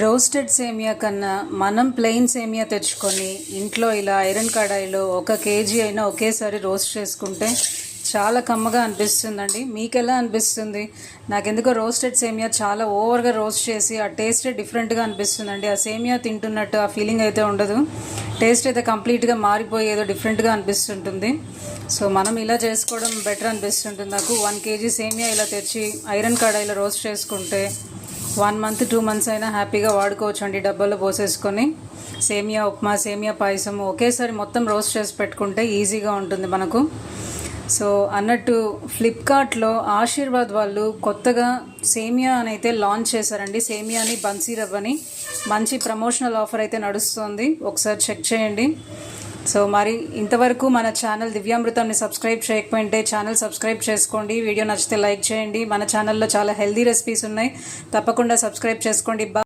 Roasted సేమియా కన్నా మనం ప్లెయిన్ సేమియా తెచ్చుకొని ఇంట్లో ఇలా ఐరన్ కడాయిలో 1 కేజీ అయినా ఒకేసారి రోస్ట్ చేసుకుంటే చాలా కమ్మగా అనిపిస్తుందండి. మీకు ఎలా అనిపిస్తుంది? నాకెందుకో రోస్టెడ్ సేమియా చాలా ఓవర్గా రోస్ట్ చేసి ఆ టేస్టే డిఫరెంట్గా అనిపిస్తుందండి. ఆ సేమియా తింటున్నట్టు ఆ ఫీలింగ్ అయితే ఉండదు. టేస్ట్ అయితే కంప్లీట్గా మారిపోయి ఏదో డిఫరెంట్గా అనిపిస్తుంటుంది. సో మనం ఇలా చేసుకోవడం బెటర్ అనిపిస్తుంటుంది నాకు. 1 కేజీ సేమియా ఇలా తెచ్చి ఐరన్ కడాయిలో రోస్ట్ చేసుకుంటే 1 మంత్ 2 మంత్స్ అయినా హ్యాపీగా వాడుకోవచ్చు అండి. డబ్బాలో పోసేసుకొని సేమియా ఉప్మా, సేమియా పాయసం ఒకేసారి మొత్తం రోస్ట్ చేసి పెట్టుకుంటే ఈజీగా ఉంటుంది మనకు. సో అన్నట్టు ఫ్లిప్కార్ట్లో ఆశీర్వాద్ వాళ్ళు కొత్తగా సేమియా అని అయితే లాంచ్ చేశారండి. సేమియాని బన్సీ రవ్వని మంచి ప్రమోషనల్ ఆఫర్ అయితే నడుస్తుంది, ఒకసారి చెక్ చేయండి. సో మరి ఇంతవరకు మన ఛానల్ దివ్యామృతాన్ని సబ్స్క్రైబ్ చేయకపోయింటే ఛానల్ సబ్స్క్రైబ్ చేసుకోండి. వీడియో నచ్చితే లైక్ చేయండి. మన ఛానల్లో చాలా హెల్దీ రెసిపీస్ ఉన్నాయి, తప్పకుండా సబ్స్క్రైబ్ చేసుకోండి.